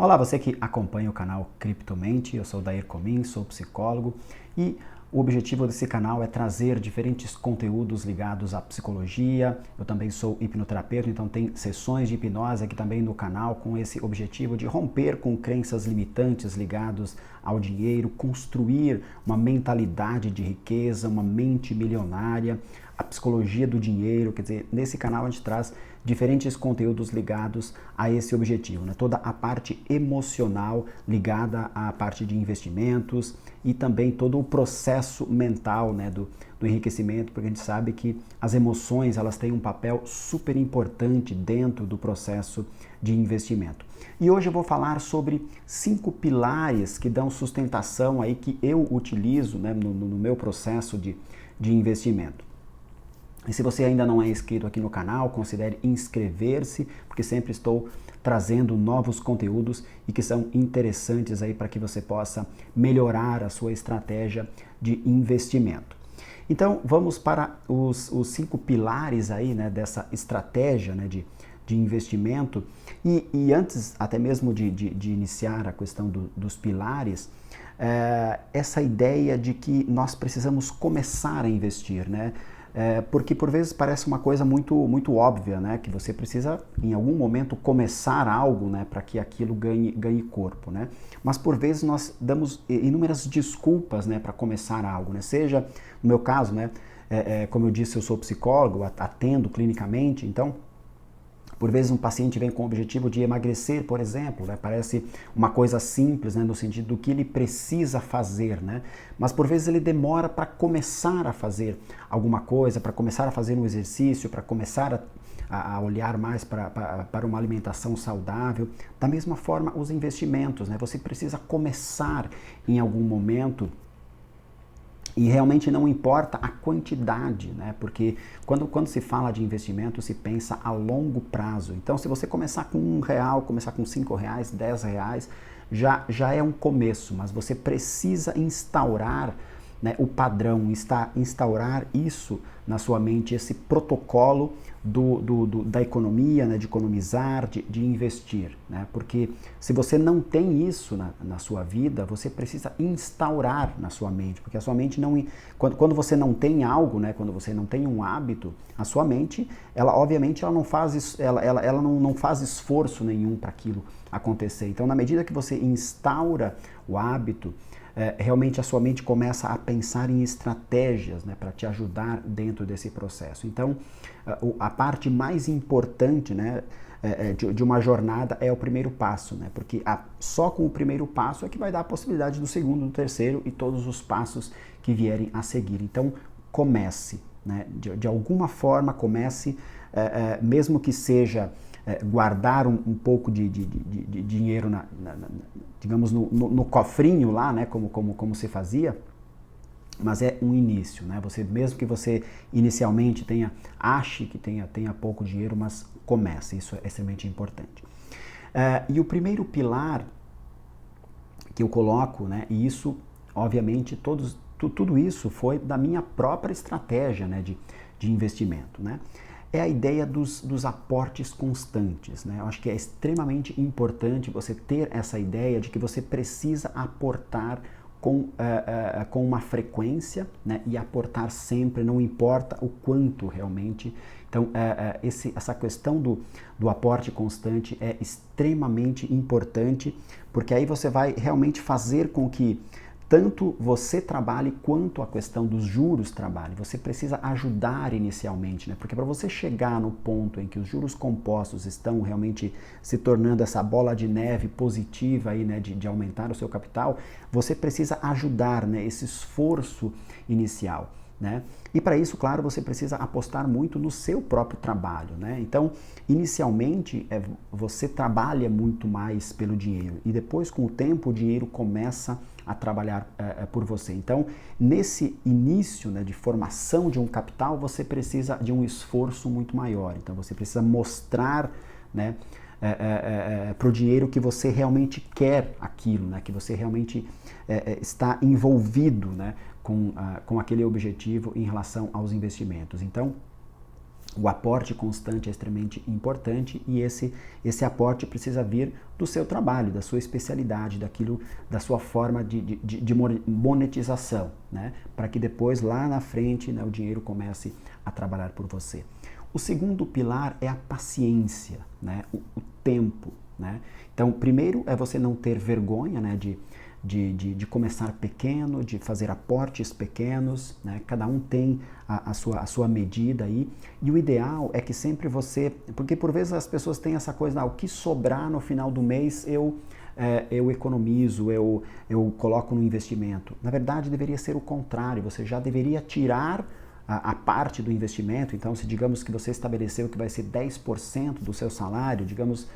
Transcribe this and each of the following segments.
Olá, você que acompanha o canal Criptomente, eu sou o Dair Comin, sou psicólogo e o objetivo desse canal é trazer diferentes conteúdos ligados à psicologia. Eu também sou hipnoterapeuta, então tem sessões de hipnose aqui também no canal com esse objetivo de romper com crenças limitantes ligados ao dinheiro, construir uma mentalidade de riqueza, uma mente milionária, a psicologia do dinheiro. Quer dizer, nesse canal a gente traz diferentes conteúdos ligados a esse objetivo, né? Toda a parte emocional ligada à parte de investimentos e também todo o processo mental, né, do enriquecimento, porque a gente sabe que as emoções elas têm um papel super importante dentro do processo de investimento. E hoje eu vou falar sobre 5 pilares que dão sustentação aí que eu utilizo, né, no meu processo de investimento. E se você ainda não é inscrito aqui no canal, considere inscrever-se, porque sempre estou trazendo novos conteúdos e que são interessantes aí para que você possa melhorar a sua estratégia de investimento. Então, vamos para os 5 pilares aí, né, dessa estratégia, né, de investimento. E antes até mesmo de iniciar a questão dos pilares, essa ideia de que nós precisamos começar a investir, né? Porque por vezes parece uma coisa muito óbvia, né? Que você precisa em algum momento começar algo, né? Para que aquilo ganhe corpo, né? Mas por vezes nós damos inúmeras desculpas, né? Para começar algo, né? Seja no meu caso, né? Como eu disse, eu sou psicólogo, atendo clinicamente, então por vezes um paciente vem com o objetivo de emagrecer, por exemplo, né? Parece uma coisa simples, né? No sentido do que ele precisa fazer, né? Mas por vezes ele demora para começar a fazer alguma coisa, para começar a fazer um exercício, para começar a olhar mais para uma alimentação saudável. Da mesma forma, os investimentos, né? Você precisa começar em algum momento. E realmente não importa a quantidade, né? Porque quando se fala de investimento, se pensa a longo prazo. Então, se você começar com R$1, começar com R$5, R$10, já é um começo, mas você precisa instaurar, né, o padrão, instaurar isso na sua mente, esse protocolo da economia, né, de economizar, de investir, né? Porque se você não tem isso na sua vida, você precisa instaurar na sua mente, porque a sua mente não... Quando você não tem algo, né, quando você não tem um hábito, a sua mente, ela obviamente ela não faz esforço nenhum para aquilo acontecer. Então, na medida que você instaura o hábito, realmente a sua mente começa a pensar em estratégias, né, para te ajudar dentro desse processo. Então, a parte mais importante, né, de uma jornada é o primeiro passo, né, porque só com o primeiro passo é que vai dar a possibilidade do segundo, do terceiro e todos os passos que vierem a seguir. Então, comece, né, de alguma forma comece, mesmo que seja guardar um pouco de dinheiro, digamos, no cofrinho lá, né, como se fazia, mas é um início, né? Mesmo que você inicialmente ache que tenha pouco dinheiro, mas comece, isso é extremamente importante. E o primeiro pilar que eu coloco, né, e isso, obviamente, tudo isso foi da minha própria estratégia, né, de investimento, né? É a ideia dos aportes constantes, né? Eu acho que é extremamente importante você ter essa ideia de que você precisa aportar com uma frequência, né? E aportar sempre, não importa o quanto realmente. Então, essa questão do aporte constante é extremamente importante, porque aí você vai realmente fazer com que tanto você trabalhe quanto a questão dos juros trabalhe. Você precisa ajudar inicialmente, né? Porque para você chegar no ponto em que os juros compostos estão realmente se tornando essa bola de neve positiva aí, né, de aumentar o seu capital, você precisa ajudar, né, esse esforço inicial, né? E para isso, claro, você precisa apostar muito no seu próprio trabalho, né? Então, inicialmente, você trabalha muito mais pelo dinheiro e depois, com o tempo, o dinheiro começa a trabalhar por você. Então, nesse início, né, de formação de um capital, você precisa de um esforço muito maior. Então, você precisa mostrar, né, para o dinheiro que você realmente quer aquilo, né, que você realmente está envolvido, né, com aquele objetivo em relação aos investimentos. Então, O aporte constante é extremamente importante e esse aporte precisa vir do seu trabalho, da sua especialidade, da sua forma de monetização, né? Para que depois, lá na frente, né, o dinheiro comece a trabalhar por você. O segundo pilar é a paciência, né? O tempo, né? Então, primeiro é você não ter vergonha, né, de começar pequeno, de fazer aportes pequenos, né? Cada um tem a sua medida aí, e o ideal é que sempre você, porque por vezes as pessoas têm essa coisa, o que sobrar no final do mês eu economizo, eu coloco no investimento. Na verdade, deveria ser o contrário, você já deveria tirar a parte do investimento. Então, se digamos que você estabeleceu que vai ser 10% do seu salário, digamos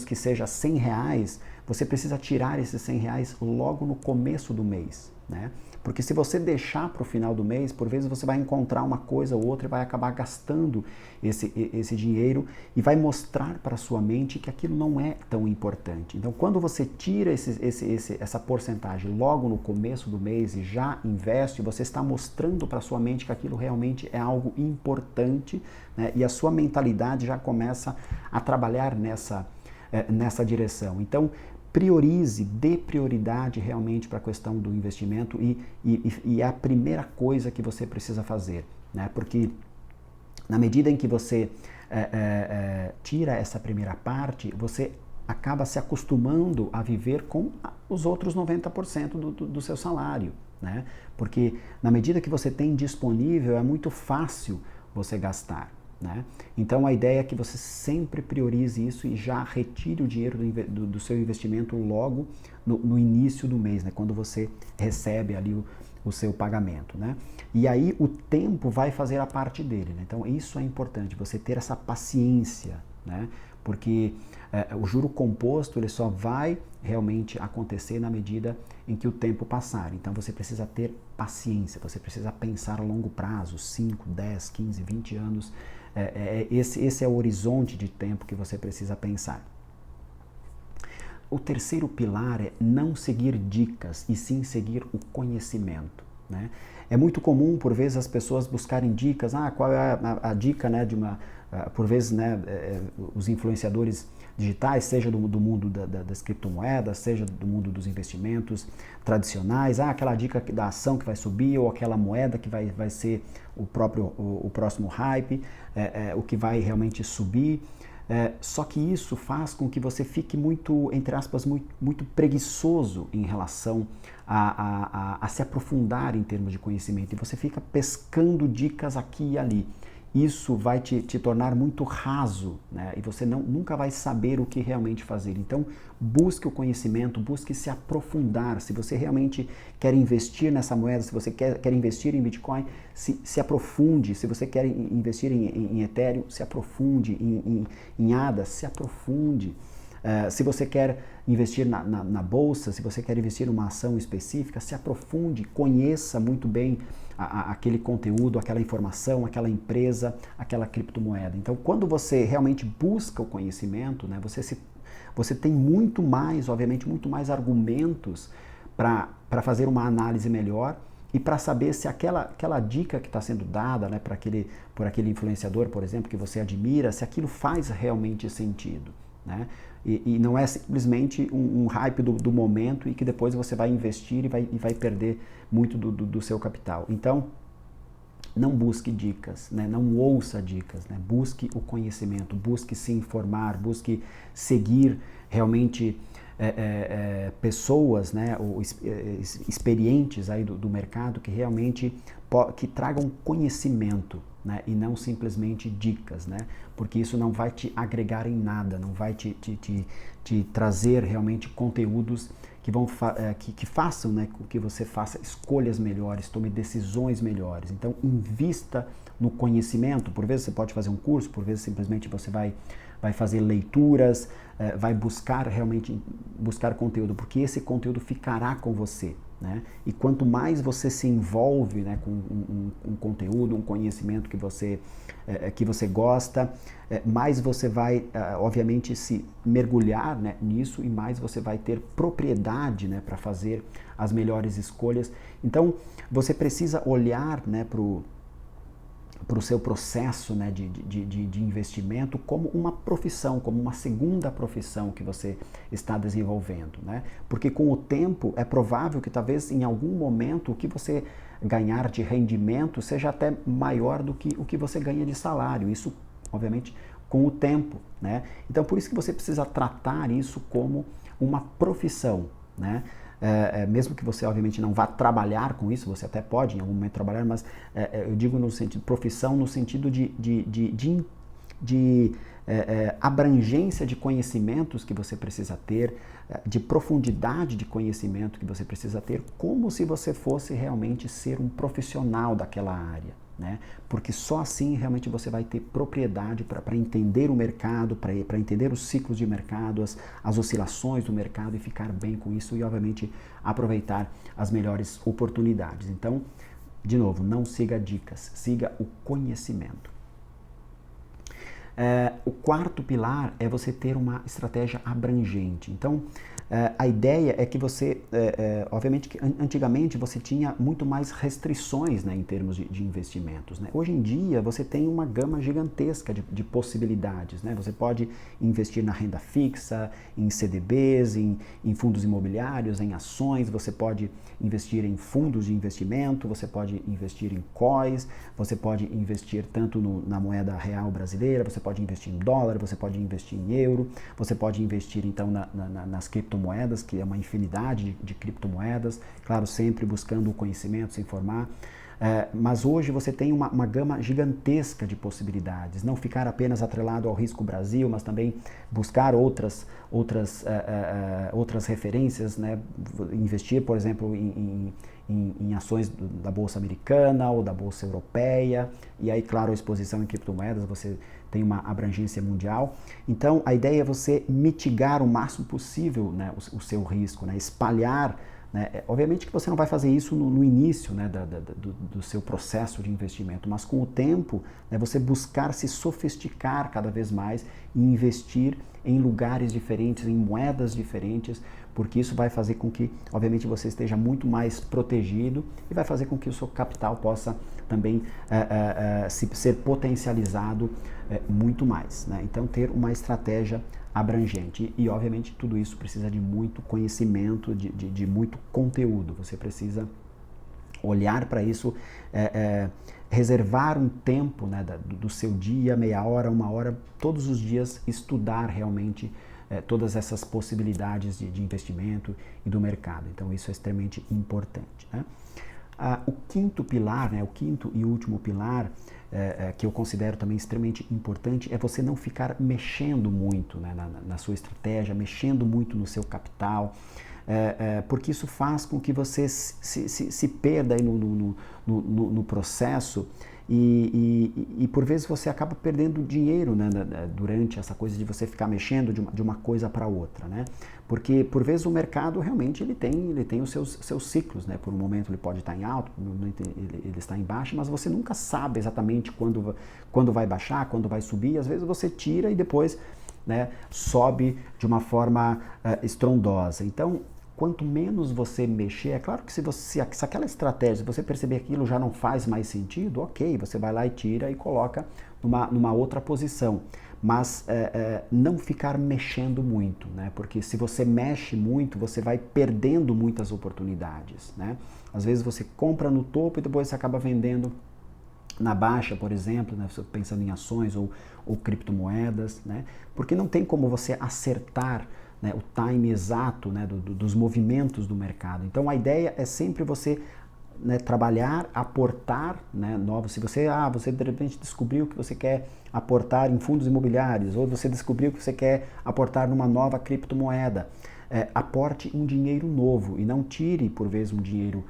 que seja R$100, você precisa tirar esses R$100 logo no começo do mês, né? Porque se você deixar para o final do mês, por vezes você vai encontrar uma coisa ou outra e vai acabar gastando esse dinheiro e vai mostrar para a sua mente que aquilo não é tão importante. Então, quando você tira essa porcentagem logo no começo do mês e já investe, você está mostrando para a sua mente que aquilo realmente é algo importante, né? E a sua mentalidade já começa a trabalhar nessa direção. Então, priorize, dê prioridade realmente para a questão do investimento e é a primeira coisa que você precisa fazer, né? Porque na medida em que você tira essa primeira parte, você acaba se acostumando a viver com os outros 90% do seu salário, né? Porque na medida que você tem disponível, é muito fácil você gastar, né? Então a ideia é que você sempre priorize isso e já retire o dinheiro do seu investimento logo no início do mês, né? Quando você recebe ali o seu pagamento, né? E aí o tempo vai fazer a parte dele, né? Então isso é importante, você ter essa paciência, né? Porque o juro composto ele só vai realmente acontecer na medida em que o tempo passar. Então você precisa ter paciência, você precisa pensar a longo prazo, 5, 10, 15, 20 anos. Esse é o horizonte de tempo que você precisa pensar. O terceiro pilar é não seguir dicas e sim seguir o conhecimento, né? É muito comum, por vezes, as pessoas buscarem dicas. Qual é a dica, né, por vezes, né, os influenciadores digitais, seja do mundo das criptomoedas, seja do mundo dos investimentos tradicionais, aquela dica da ação que vai subir ou aquela moeda que vai ser o próximo hype, o que vai realmente subir. Só que isso faz com que você fique muito, entre aspas, muito preguiçoso em relação a se aprofundar em termos de conhecimento. E você fica pescando dicas aqui e ali. Isso vai te tornar muito raso, né? E você nunca vai saber o que realmente fazer. Então, busque o conhecimento, busque se aprofundar. Se você realmente quer investir nessa moeda, se você quer investir em Bitcoin, se aprofunde. Se você quer investir em Ethereum, se aprofunde. Em ADA, se aprofunde. Se você quer investir na bolsa, se você quer investir numa ação específica, se aprofunde, conheça muito bem aquele conteúdo, aquela informação, aquela empresa, aquela criptomoeda. Então, quando você realmente busca o conhecimento, né, você tem muito mais, obviamente, muito mais argumentos para fazer uma análise melhor e para saber se aquela dica que está sendo dada, né, por aquele influenciador, por exemplo, que você admira, se aquilo faz realmente sentido, né? E não é simplesmente um hype do momento e que depois você vai investir e vai perder muito do seu capital. Então, não busque dicas, né? Não ouça dicas, né? Busque o conhecimento, busque se informar, busque seguir realmente pessoas, né, ou experientes aí do mercado que realmente que tragam conhecimento, né, e não simplesmente dicas, né, porque isso não vai te agregar em nada, não vai te trazer realmente conteúdos que façam, né, com que você faça escolhas melhores, tome decisões melhores. Então, invista no conhecimento. Por vezes você pode fazer um curso, por vezes simplesmente você vai fazer leituras, vai realmente buscar conteúdo, porque esse conteúdo ficará com você, né? E quanto mais você se envolve, né, com um conteúdo, um conhecimento que você gosta, mais você vai, obviamente, se mergulhar, né, nisso e mais você vai ter propriedade, né, para fazer as melhores escolhas. Então, você precisa olhar, né, para o seu processo, né, de investimento como uma profissão, como uma segunda profissão que você está desenvolvendo, né? Porque com o tempo é provável que talvez em algum momento o que você ganhar de rendimento seja até maior do que o que você ganha de salário. Isso, obviamente, com o tempo, né? Então, por isso que você precisa tratar isso como uma profissão, né? Mesmo que você obviamente não vá trabalhar com isso, você até pode em algum momento trabalhar, mas eu digo no sentido profissão, no sentido de abrangência de conhecimentos que você precisa ter, de profundidade de conhecimento que você precisa ter, como se você fosse realmente ser um profissional daquela área, né? Porque só assim realmente você vai ter propriedade para entender o mercado, para entender os ciclos de mercado, as oscilações do mercado e ficar bem com isso e, obviamente, aproveitar as melhores oportunidades. Então, de novo, não siga dicas, siga o conhecimento. O quarto pilar é você ter uma estratégia abrangente. Então, a ideia é que você, obviamente que antigamente você tinha muito mais restrições, né, em termos de investimentos, né? Hoje em dia você tem uma gama gigantesca de possibilidades, né? Você pode investir na renda fixa, em CDBs, em fundos imobiliários, em ações, você pode investir em fundos de investimento, você pode investir em COIs, você pode investir tanto na moeda real brasileira, você pode investir em dólar, você pode investir em euro, você pode investir então nas criptomoedas, que é uma infinidade de criptomoedas, claro, sempre buscando o conhecimento, se informar. Mas hoje você tem uma gama gigantesca de possibilidades, não ficar apenas atrelado ao risco Brasil, mas também buscar outras referências, né? Investir, por exemplo, em ações da Bolsa Americana ou da Bolsa Europeia, e aí, claro, a exposição em criptomoedas, você tem uma abrangência mundial. Então, a ideia é você mitigar o máximo possível, né, o seu risco, né, espalhar, né? Obviamente que você não vai fazer isso no início, né, do seu processo de investimento, mas com o tempo, né, você buscar se sofisticar cada vez mais e investir em lugares diferentes, em moedas diferentes, porque isso vai fazer com que, obviamente, você esteja muito mais protegido e vai fazer com que o seu capital possa também ser potencializado muito mais, né? Então, ter uma estratégia abrangente e, obviamente, tudo isso precisa de muito conhecimento, de muito conteúdo. Você precisa olhar para isso, reservar um tempo, né, do seu dia, meia hora, uma hora, todos os dias, estudar realmente todas essas possibilidades de investimento e do mercado. Então, isso é extremamente importante, né? O quinto pilar, né, o quinto e último pilar, que eu considero também extremamente importante, é você não ficar mexendo muito, né, na sua estratégia, mexendo muito no seu capital, porque isso faz com que você se perda aí no processo e por vezes você acaba perdendo dinheiro, né, durante essa coisa de você ficar mexendo de uma coisa para outra, né? Porque por vezes o mercado realmente ele tem os seus ciclos, né? Por um momento ele pode estar em alto, por um momento ele está em baixo, mas você nunca sabe exatamente quando vai baixar, quando vai subir. Às vezes você tira e depois, né, sobe de uma forma estrondosa. Então, quanto menos você mexer, é claro que se aquela estratégia, se você perceber que aquilo já não faz mais sentido, ok, você vai lá e tira e coloca numa outra posição. Mas não ficar mexendo muito, né? Porque se você mexe muito, você vai perdendo muitas oportunidades, né? Às vezes você compra no topo e depois você acaba vendendo na baixa, por exemplo, né, pensando em ações ou criptomoedas, né? Porque não tem como você acertar, né, o time exato, né, dos movimentos do mercado. Então a ideia é sempre você, né, trabalhar, aportar, né, novos. Se você de repente descobriu que você quer aportar em fundos imobiliários, ou você descobriu que você quer aportar numa nova criptomoeda, aporte um dinheiro novo e não tire por vezes um dinheiro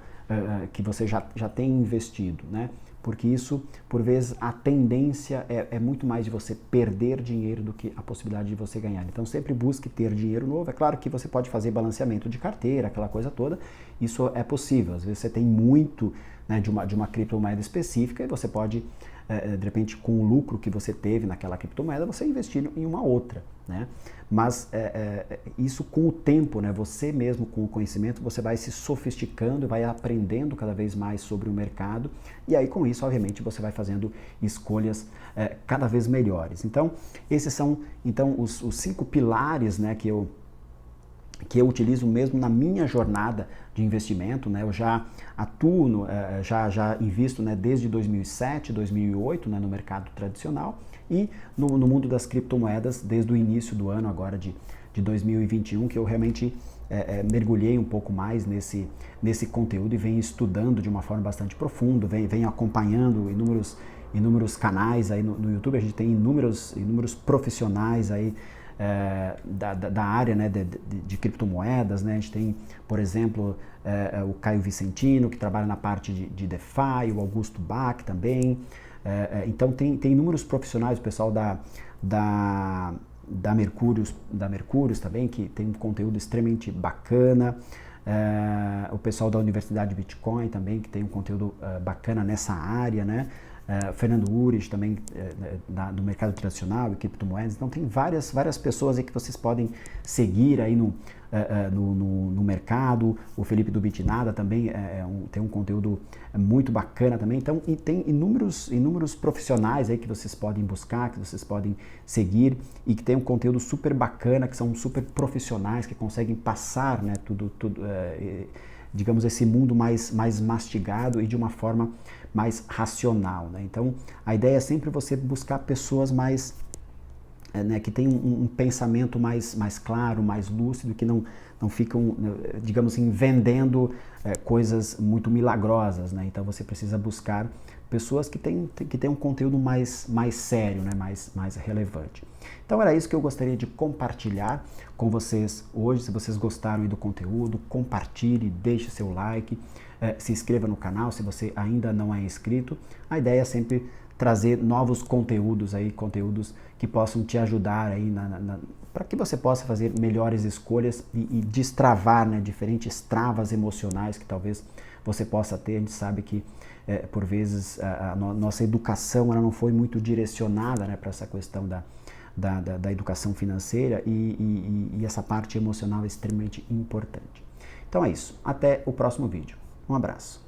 que você já tem investido, né? Porque isso, por vezes, a tendência é muito mais de você perder dinheiro do que a possibilidade de você ganhar. Então, sempre busque ter dinheiro novo. É claro que você pode fazer balanceamento de carteira, aquela coisa toda. Isso é possível. Às vezes você tem muito, né, de uma criptomoeda específica e você pode de repente com o lucro que você teve naquela criptomoeda, você investir em uma outra, né? Mas isso com o tempo, né? Você mesmo com o conhecimento, você vai se sofisticando, vai aprendendo cada vez mais sobre o mercado e aí com isso, obviamente, você vai fazendo escolhas cada vez melhores. Então, esses são então os 5 pilares, né, que eu utilizo mesmo na minha jornada de investimento, né? Eu já atuo, já invisto, né, desde 2007, 2008, né, no mercado tradicional e no mundo das criptomoedas desde o início do ano agora de 2021, que eu realmente mergulhei um pouco mais nesse conteúdo e venho estudando de uma forma bastante profunda, venho acompanhando inúmeros canais aí no YouTube. A gente tem inúmeros profissionais aí da área, né, de criptomoedas, né? A gente tem, por exemplo, o Caio Vicentino, que trabalha na parte de DeFi, o Augusto Bach também. Então tem inúmeros profissionais, o pessoal da Mercúrios também, que tem um conteúdo extremamente bacana. O pessoal da Universidade Bitcoin também, que tem um conteúdo bacana nessa área, né? Fernando Urich também do mercado tradicional e criptomoedas. Então tem várias pessoas aí que vocês podem seguir aí no mercado. O Felipe do Bitnada também tem um conteúdo muito bacana também. Então, e tem inúmeros profissionais aí que vocês podem buscar, que vocês podem seguir e que tem um conteúdo super bacana, que são super profissionais, que conseguem passar, né, tudo digamos, esse mundo mais mastigado e de uma forma mais racional, né? Então, a ideia é sempre você buscar pessoas mais, né, que têm um pensamento mais claro, mais lúcido, que não ficam, digamos assim, vendendo coisas muito milagrosas, né? Então, você precisa buscar pessoas que têm um conteúdo mais sério, né? mais relevante. Então era isso que eu gostaria de compartilhar com vocês hoje. Se vocês gostaram do conteúdo, compartilhe, deixe seu like, se inscreva no canal se você ainda não é inscrito. A ideia é sempre trazer novos conteúdos aí, conteúdos que possam te ajudar aí para que você possa fazer melhores escolhas e destravar, né, diferentes travas emocionais que talvez você possa ter. A gente sabe que por vezes a nossa educação ela não foi muito direcionada, né, para essa questão da educação financeira e essa parte emocional é extremamente importante. Então é isso. Até o próximo vídeo. Um abraço.